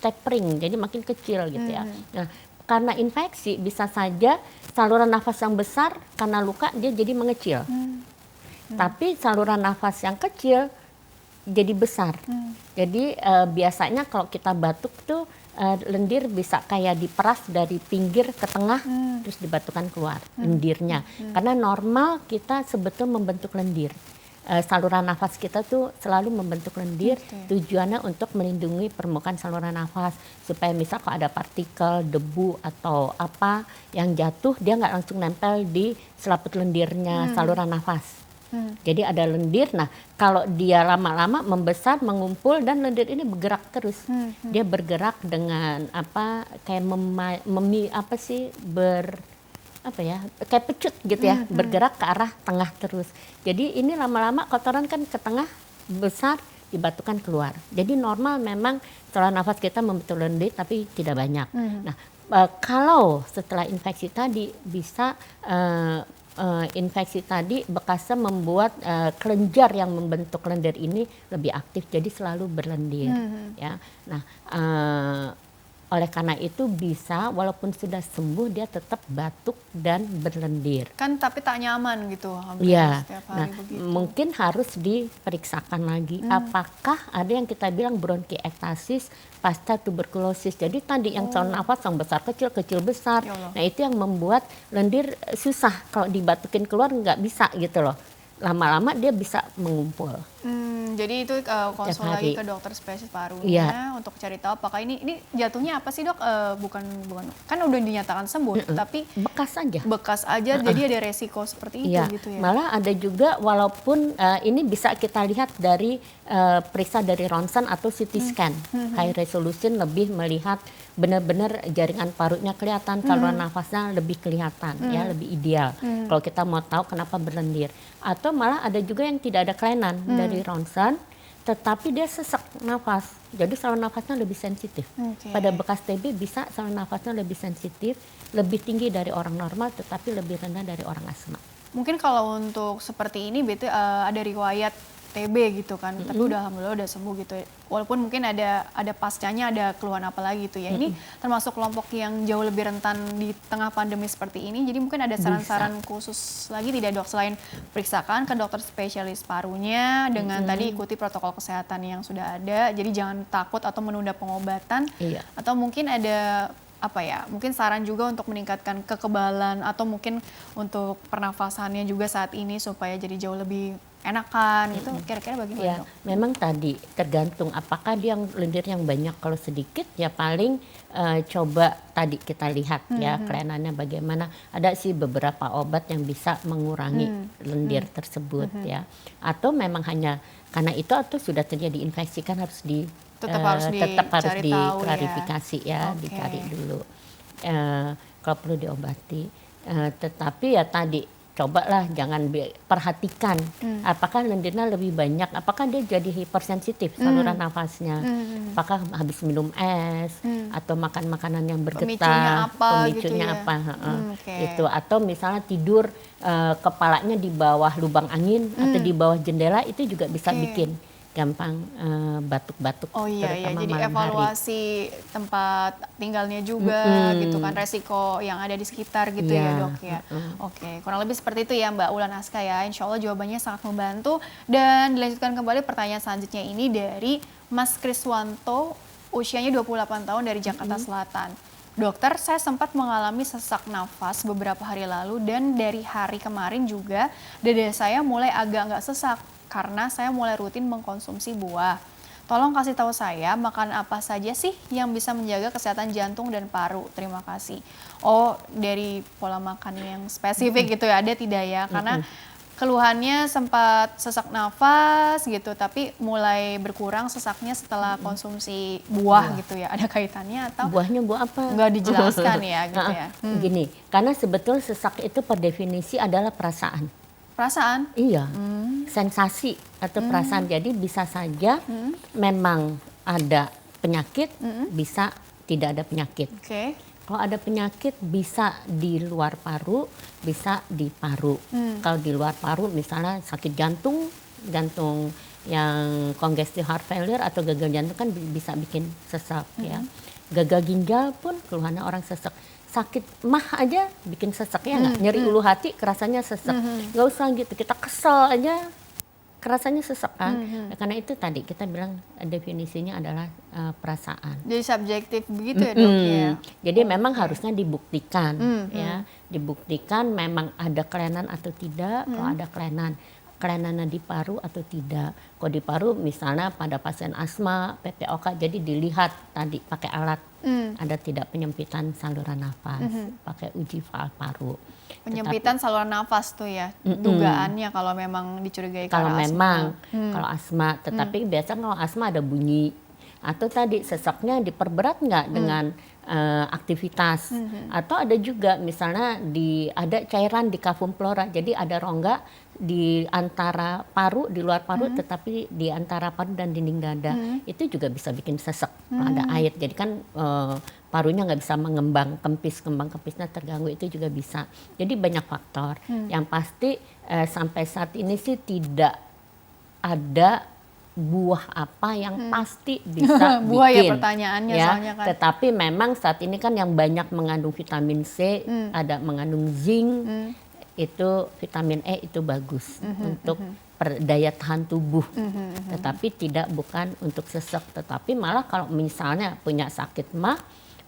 Speaker 2: tapering, jadi makin kecil gitu ya. Nah, karena infeksi bisa saja saluran nafas yang besar karena luka dia jadi mengecil. Tapi saluran nafas yang kecil jadi besar. Jadi biasanya kalau kita batuk tuh lendir bisa kayak diperas dari pinggir ke tengah terus dibatukan keluar lendirnya. Karena normal kita sebetulnya membentuk lendir. Saluran nafas kita tuh selalu membentuk lendir, tujuannya untuk melindungi permukaan saluran nafas supaya misal kalau ada partikel, debu atau apa yang jatuh dia nggak langsung nempel di selaput lendirnya saluran nafas. Jadi ada lendir, nah kalau dia lama-lama membesar, mengumpul dan lendir ini bergerak terus. Dia bergerak dengan apa kayak kayak pecut gitu ya, bergerak ke arah tengah terus. Jadi ini lama-lama kotoran kan ke tengah besar dibatukan keluar. Jadi normal memang saluran nafas kita membentuk lendir tapi tidak banyak. Nah kalau setelah infeksi tadi bisa infeksi tadi bekasnya membuat kelenjar yang membentuk lendir ini lebih aktif, jadi selalu berlendir ya. Nah oleh karena itu bisa walaupun sudah sembuh dia tetap batuk dan berlendir.
Speaker 1: Kan tapi tak nyaman gitu hampir setiap hari begitu.
Speaker 2: Mungkin harus diperiksakan lagi apakah ada yang kita bilang bronkiektasis pasca tuberkulosis. Jadi tadi yang saluran nafas yang besar kecil besar. Nah itu yang membuat lendir susah kalau dibatukin keluar nggak bisa gitu loh. Lama-lama dia bisa mengumpul.
Speaker 1: Jadi itu konsul lagi ke dokter spesialis parunya
Speaker 2: Iya.
Speaker 1: untuk cari tahu apakah ini jatuhnya apa sih dok? Bukan kan udah dinyatakan sembuh, tapi
Speaker 2: Bekas aja.
Speaker 1: bekas aja, jadi ada resiko seperti itu
Speaker 2: Iya,
Speaker 1: gitu ya.
Speaker 2: malah ada juga walaupun ini bisa kita lihat dari periksa dari ronsen atau CT scan. High resolution lebih melihat benar-benar jaringan parunya kelihatan, saluran nafasnya lebih kelihatan, ya lebih ideal. Kalau kita mau tahu kenapa berlendir. Atau malah ada juga yang tidak ada kelainan dari ronsen, tetapi dia sesak nafas. Jadi saluran nafasnya lebih sensitif. Pada bekas TB bisa saluran nafasnya lebih sensitif, lebih tinggi dari orang normal, tetapi lebih rendah dari orang asma.
Speaker 1: Mungkin kalau untuk seperti ini berarti ada riwayat TB gitu kan, tapi udah alhamdulillah udah sembuh gitu. Walaupun mungkin ada pascanya, ada keluhan apa lagi gitu ya. Ini termasuk kelompok yang jauh lebih rentan di tengah pandemi seperti ini. Jadi mungkin ada saran-saran khusus lagi tidak dok, selain periksakan ke dokter spesialis parunya dengan tadi ikuti protokol kesehatan yang sudah ada. Jadi jangan takut atau menunda pengobatan.
Speaker 2: Iya.
Speaker 1: Atau mungkin ada mungkin saran juga untuk meningkatkan kekebalan atau mungkin untuk pernafasannya juga saat ini supaya jadi jauh lebih enakan gitu, kira-kira bagaimana
Speaker 2: Ya,
Speaker 1: dok?
Speaker 2: memang tadi tergantung apakah dia yang lendir yang banyak. Kalau sedikit ya paling coba tadi kita lihat ya kelainannya bagaimana. Ada sih beberapa obat yang bisa mengurangi lendir tersebut ya. Atau memang hanya karena itu atau sudah terjadi infeksi kan harus
Speaker 1: Tetap harus dicari tahu
Speaker 2: diklarifikasi ya, dicari dulu kalau perlu diobati. Tetapi ya tadi cobalah jangan perhatikan apakah lendirnya lebih banyak, apakah dia jadi hipersensitif saluran nafasnya, apakah habis minum es atau makan makanan yang bergetar, pemicunya apa itu, atau misalnya tidur kepalanya di bawah lubang angin atau di bawah jendela, itu juga bisa bikin gampang batuk-batuk.
Speaker 1: Oh iya, jadi evaluasi tempat tinggalnya juga gitu kan, resiko yang ada di sekitar gitu ya dok ya. Oke, kurang lebih seperti itu ya Mbak Ulan Aska ya. Insya Allah jawabannya sangat membantu. Dan dilanjutkan kembali pertanyaan selanjutnya ini dari Mas Kriswanto, usianya 28 tahun dari Jakarta Selatan. Dokter, saya sempat mengalami sesak nafas beberapa hari lalu dan dari hari kemarin juga dada saya mulai agak nggak sesak karena saya mulai rutin mengkonsumsi buah. Tolong kasih tahu saya makan apa saja sih yang bisa menjaga kesehatan jantung dan paru. Terima kasih. Oh, dari pola makan yang spesifik gitu ya, ada tidak ya? Karena keluhannya sempat sesak nafas gitu, tapi mulai berkurang sesaknya setelah konsumsi buah gitu ya. Ada kaitannya atau
Speaker 2: buahnya buah apa?
Speaker 1: Nggak dijelaskan ya gitu ya.
Speaker 2: Gini, karena sebetulnya sesak itu per definisi adalah perasaan.
Speaker 1: Perasaan?
Speaker 2: Iya, sensasi atau perasaan. Jadi bisa saja memang ada penyakit, bisa tidak ada penyakit.
Speaker 1: Oke.
Speaker 2: Kalau ada penyakit bisa di luar paru, bisa di paru. Kalau di luar paru misalnya sakit jantung yang congestive heart failure atau gagal jantung kan bisa bikin sesak ya. Gagal ginjal pun keluhannya orang sesak. Sakit mah aja bikin sesak ya nggak? Nyeri ulu hati kerasanya sesak. Nggak usah gitu, kita kesel aja kerasanya sesak kan. Karena itu tadi kita bilang definisinya adalah perasaan.
Speaker 1: Jadi subjektif begitu ya dok ya?
Speaker 2: Jadi memang harusnya dibuktikan ya. Dibuktikan memang ada kelainan atau tidak. Kalau ada kelainannya di paru atau tidak. Kalau di paru misalnya pada pasien asma, PPOK, jadi dilihat tadi pakai alat ada tidak penyempitan saluran nafas, pakai uji valve paru.
Speaker 1: Penyempitan saluran nafas tuh ya, dugaannya kalau memang dicurigai
Speaker 2: kalau
Speaker 1: karena
Speaker 2: memang
Speaker 1: asma.
Speaker 2: kalau asma, tetapi biasanya kalau asma ada bunyi atau tadi sesaknya diperberat nggak dengan aktivitas, atau ada juga misalnya ada cairan di cavum plora, jadi ada rongga di antara paru, di luar paru, tetapi di antara paru dan dinding dada, itu juga bisa bikin sesak kalau ada air. Jadi kan parunya nggak bisa mengembang kembang kempisnya terganggu, itu juga bisa. Jadi banyak faktor. Yang pasti sampai saat ini sih tidak ada buah apa yang pasti bisa
Speaker 1: buah
Speaker 2: bikin.
Speaker 1: Ya pertanyaannya
Speaker 2: Ya,
Speaker 1: soalnya kan.
Speaker 2: tetapi memang saat ini kan yang banyak mengandung vitamin C, ada mengandung zinc, itu vitamin E itu bagus untuk daya tahan tubuh. Tetapi bukan untuk sesak. Tetapi malah kalau misalnya punya sakit mah,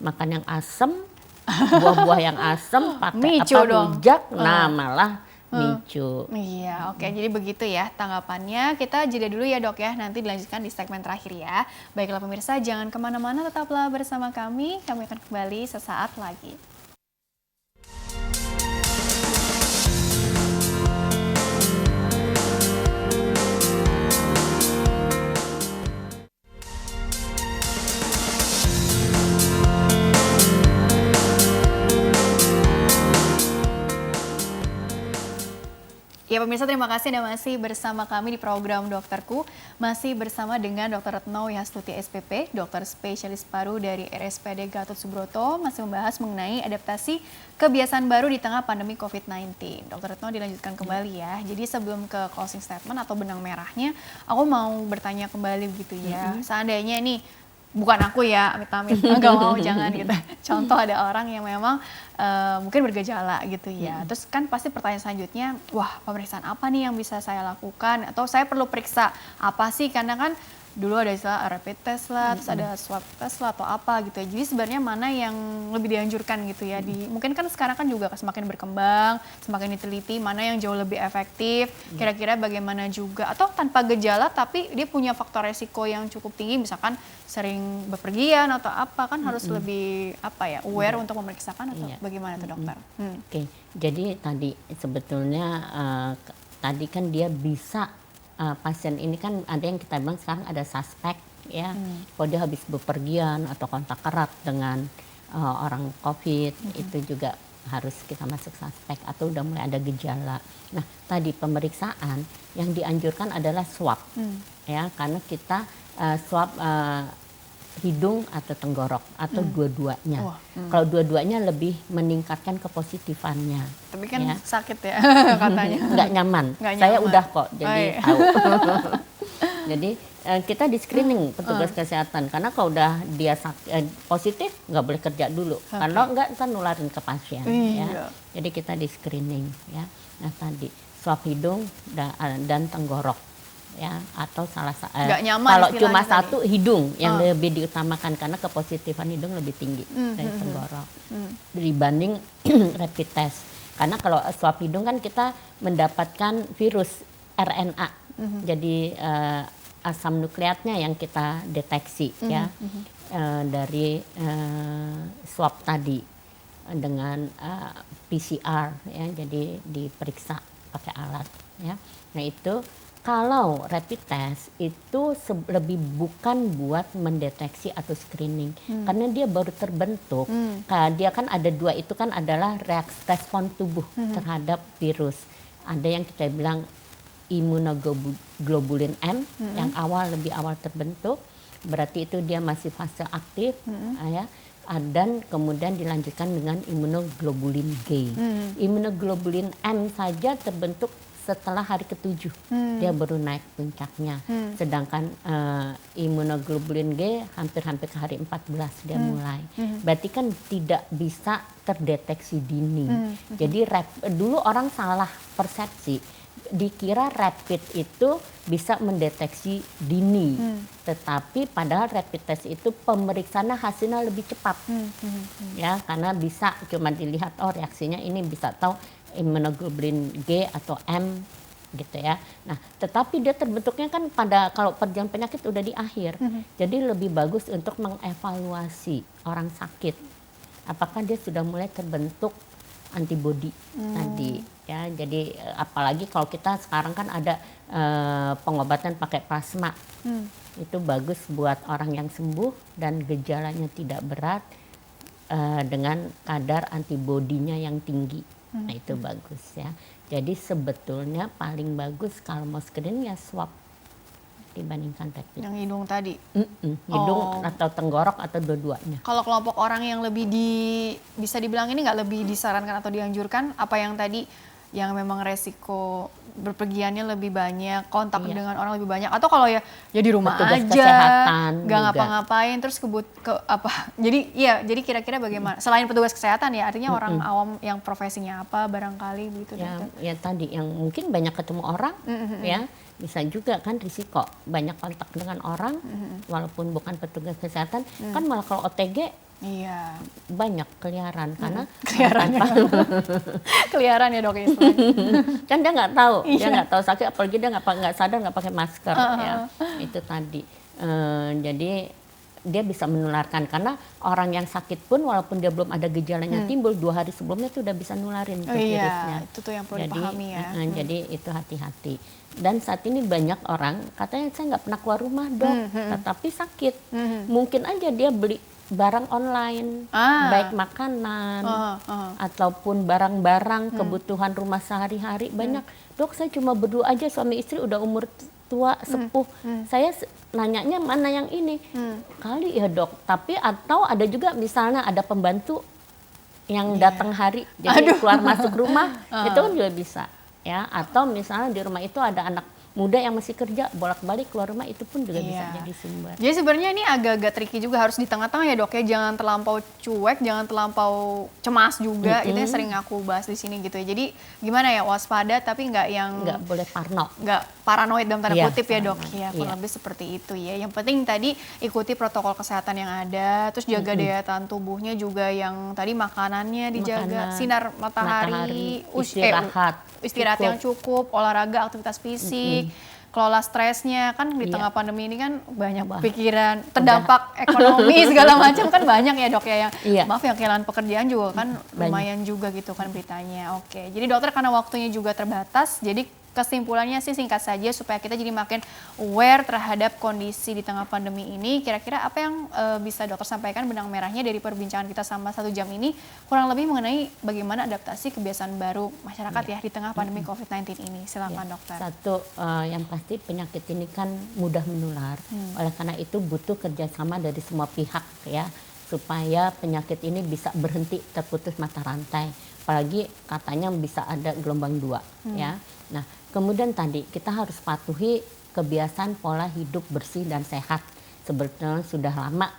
Speaker 2: makan yang asam, buah-buah yang asam, pakai
Speaker 1: Micu dong.
Speaker 2: rujak, nah malah micu.
Speaker 1: Iya, oke. Jadi begitu ya tanggapannya. Kita jeda dulu ya dok ya, nanti dilanjutkan di segmen terakhir ya. Baiklah pemirsa, jangan kemana-mana, tetaplah bersama kami. Kami akan kembali sesaat lagi. Ya pemirsa, terima kasih Anda masih bersama kami di program Dokterku. Masih bersama dengan Dr. Retno Wihastuti SPP, dokter spesialis paru dari RSPAD Gatot Subroto, masih membahas mengenai adaptasi kebiasaan baru di tengah pandemi COVID-19. Dr. Retno dilanjutkan kembali ya. Jadi sebelum ke closing statement atau benang merahnya, aku mau bertanya kembali begitu ya. Seandainya nih, bukan aku ya, amit-amit, nggak mau, jangan gitu. Contoh ada orang yang memang mungkin bergejala gitu ya. Terus kan pasti pertanyaan selanjutnya, wah pemeriksaan apa nih yang bisa saya lakukan? Atau saya perlu periksa apa sih? Karena kan dulu ada istilah rapid test lah, terus ada swab test lah atau apa gitu ya. Jadi sebenarnya mana yang lebih dianjurkan gitu ya. Mungkin kan sekarang kan juga semakin berkembang, semakin diteliti mana yang jauh lebih efektif, kira-kira bagaimana juga. Atau tanpa gejala tapi dia punya faktor resiko yang cukup tinggi, misalkan sering bepergian atau apa, kan harus lebih apa ya, aware untuk memeriksakan atau bagaimana tuh dokter?
Speaker 2: Oke, jadi tadi sebetulnya tadi kan dia bisa pasien ini kan ada yang kita bilang sekarang ada suspek ya, kalau dia habis bepergian atau kontak erat dengan orang COVID itu juga harus kita masuk suspek atau udah mulai ada gejala. Nah tadi pemeriksaan yang dianjurkan adalah swab ya, karena kita swab hidung atau tenggorok atau dua-duanya. Kalau dua-duanya lebih meningkatkan kepositifannya.
Speaker 1: Tapi kan ya, sakit ya katanya.
Speaker 2: Nggak nyaman. Saya udah kok jadi tahu. Jadi kita di screening petugas kesehatan, karena kalau udah dia positif nggak boleh kerja dulu. Kalau nggak ntar nularin ke pasien. Ya. Jadi kita di screening ya. Nah tadi swab hidung dan tenggorok. Ya, atau salah kalau cuma satu hidung yang lebih diutamakan karena kepositifan hidung lebih tinggi dari tenggorok dibanding rapid test. Karena kalau swab hidung kan kita mendapatkan virus RNA, jadi asam nukleatnya yang kita deteksi ya dari swab tadi dengan PCR ya, jadi diperiksa pakai alat ya. Nah itu kalau rapid test itu lebih bukan buat mendeteksi atau screening, karena dia baru terbentuk. Dia kan ada dua, itu kan adalah respon tubuh terhadap virus. Ada yang kita bilang imunoglobulin M yang lebih awal terbentuk, berarti itu dia masih fase aktif, ya. Dan kemudian dilanjutkan dengan imunoglobulin G. Imunoglobulin M saja terbentuk setelah hari ke-7, dia baru naik puncaknya. Sedangkan imunoglobulin G hampir ke hari 14 dia mulai. Berarti kan tidak bisa terdeteksi dini. Jadi dulu orang salah persepsi, dikira rapid itu bisa mendeteksi dini. Tetapi padahal rapid test itu pemeriksaannya hasilnya lebih cepat. Ya, karena bisa cuma dilihat reaksinya ini bisa tahu imunoglobulin G atau M gitu ya. Nah, tetapi dia terbentuknya kan kalau perjalanan penyakit udah di akhir. Jadi lebih bagus untuk mengevaluasi orang sakit. Apakah dia sudah mulai terbentuk antibodi tadi ya. Jadi apalagi kalau kita sekarang kan ada pengobatan pakai plasma. Itu bagus buat orang yang sembuh dan gejalanya tidak berat dengan kadar antibodinya yang tinggi. Nah itu bagus ya. Jadi sebetulnya paling bagus kalau mau screening ya swab dibandingkan rapid.
Speaker 1: Yang hidung tadi?
Speaker 2: Hidung atau tenggorok atau dua-duanya.
Speaker 1: Kalau kelompok orang yang lebih bisa dibilang ini nggak lebih disarankan atau dianjurkan, apa yang tadi yang memang resiko berpergiannya lebih banyak, kontak dengan orang lebih banyak, atau kalau ya di rumah
Speaker 2: petugas
Speaker 1: aja,
Speaker 2: kesehatan
Speaker 1: nggak ngapa-ngapain, terus jadi kira-kira bagaimana? Selain petugas kesehatan ya, artinya orang awam yang profesinya apa barangkali begitu.
Speaker 2: Ya tadi yang mungkin banyak ketemu orang, ya bisa juga kan risiko banyak kontak dengan orang, walaupun bukan petugas kesehatan, kan malah kalau OTG
Speaker 1: Iya.
Speaker 2: banyak keliaran karena
Speaker 1: Keliaran ya. Keliaran ya dok itu.
Speaker 2: kan dia nggak tahu, dia
Speaker 1: Iya.
Speaker 2: nggak tahu sakit, apalagi dia nggak sadar nggak pakai masker ya. Itu tadi. Jadi dia bisa menularkan karena orang yang sakit pun walaupun dia belum ada gejalanya timbul 2 hari sebelumnya tuh udah bisa nularin tuh virusnya.
Speaker 1: Iya, itu tuh yang perlu dipahami ya.
Speaker 2: Jadi itu hati-hati. Dan saat ini banyak orang katanya saya nggak pernah keluar rumah dok, tetapi sakit. Mungkin aja dia beli barang online, baik makanan ataupun barang-barang kebutuhan rumah sehari-hari banyak. Dok saya cuma berdua aja, suami istri udah umur tua sepuh. Saya nanyanya mana yang ini? Kali ya dok. Tapi atau ada juga misalnya ada pembantu yang datang hari jadi keluar masuk rumah itu kan juga bisa ya. Atau misalnya di rumah itu ada anak muda yang masih kerja bolak-balik keluar rumah itu pun juga bisa jadi sumber.
Speaker 1: Jadi sebenarnya ini agak-agak tricky juga, harus di tengah-tengah ya dok ya, jangan terlampau cuek, jangan terlampau cemas juga. Itu yang sering aku bahas di sini gitu ya. Jadi gimana ya, waspada tapi nggak yang
Speaker 2: Nggak boleh parno.
Speaker 1: nggak paranoid dalam tanda kutip ya dok ya, kurang
Speaker 2: Iya.
Speaker 1: lebih seperti itu ya. Yang penting tadi ikuti protokol kesehatan yang ada, terus jaga daya tahan tubuhnya juga, yang tadi makanannya dijaga,
Speaker 2: Makanan,
Speaker 1: sinar matahari, istirahat yang cukup, olahraga, aktivitas fisik, kelola stresnya. Kan di tengah pandemi ini kan banyak pikiran, terdampak ekonomi segala macam kan banyak ya dok ya, yang maaf yang kehilangan pekerjaan juga kan lumayan juga gitu kan beritanya. Oke, jadi dokter karena waktunya juga terbatas, jadi kesimpulannya sih singkat saja supaya kita jadi makin aware terhadap kondisi di tengah pandemi ini. Kira-kira apa yang bisa dokter sampaikan benang merahnya dari perbincangan kita selama 1 jam ini, kurang lebih mengenai bagaimana adaptasi kebiasaan baru masyarakat ya di tengah pandemi COVID-19 ini. Silakan dokter.
Speaker 2: Satu, yang pasti penyakit ini kan mudah menular. Oleh karena itu butuh kerjasama dari semua pihak ya, supaya penyakit ini bisa berhenti, terputus mata rantai. Apalagi katanya bisa ada gelombang 2 ya. Nah, kemudian tadi kita harus patuhi kebiasaan pola hidup bersih dan sehat. Sebetulnya sudah lama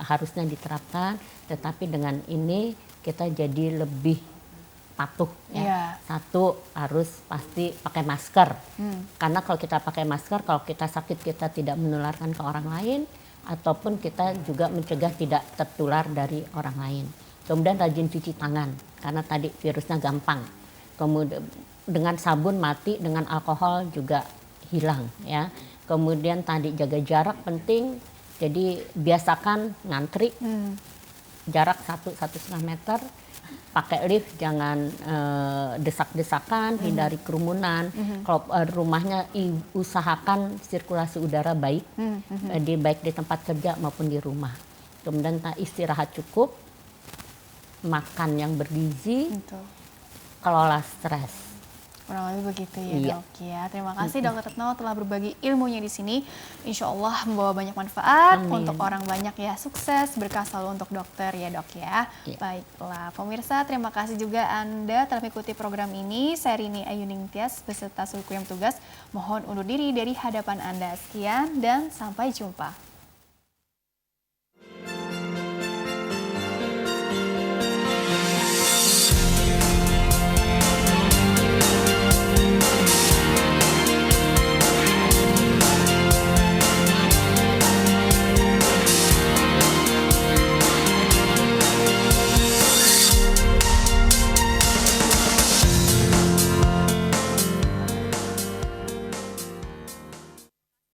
Speaker 2: harusnya diterapkan, tetapi dengan ini kita jadi lebih patuh ya. Satu, harus pasti pakai masker. Karena kalau kita pakai masker, kalau kita sakit kita tidak menularkan ke orang lain, ataupun kita juga mencegah tidak tertular dari orang lain. Kemudian rajin cuci tangan karena tadi virusnya gampang. Kemudian dengan sabun mati, dengan alkohol juga hilang ya. Kemudian tadi jaga jarak penting. Jadi biasakan ngantri jarak 1-1,5 meter. Pakai lift, jangan desak-desakan, hindari kerumunan. Kalau rumahnya usahakan sirkulasi udara baik, baik di tempat kerja maupun di rumah. Kemudian istirahat cukup, makan yang bergizi, kelola stres.
Speaker 1: Kurang lebih begitu ya dok ya. Terima kasih dokter Retno telah berbagi ilmunya di sini. Insya Allah membawa banyak manfaat untuk orang banyak ya. Sukses, berkah selalu untuk dokter ya dok ya. Baiklah pemirsa, terima kasih juga Anda telah mengikuti program ini. Saya Rini Ayuning Tias beserta seluruh yang tugas. Mohon undur diri dari hadapan Anda. Sekian dan sampai jumpa.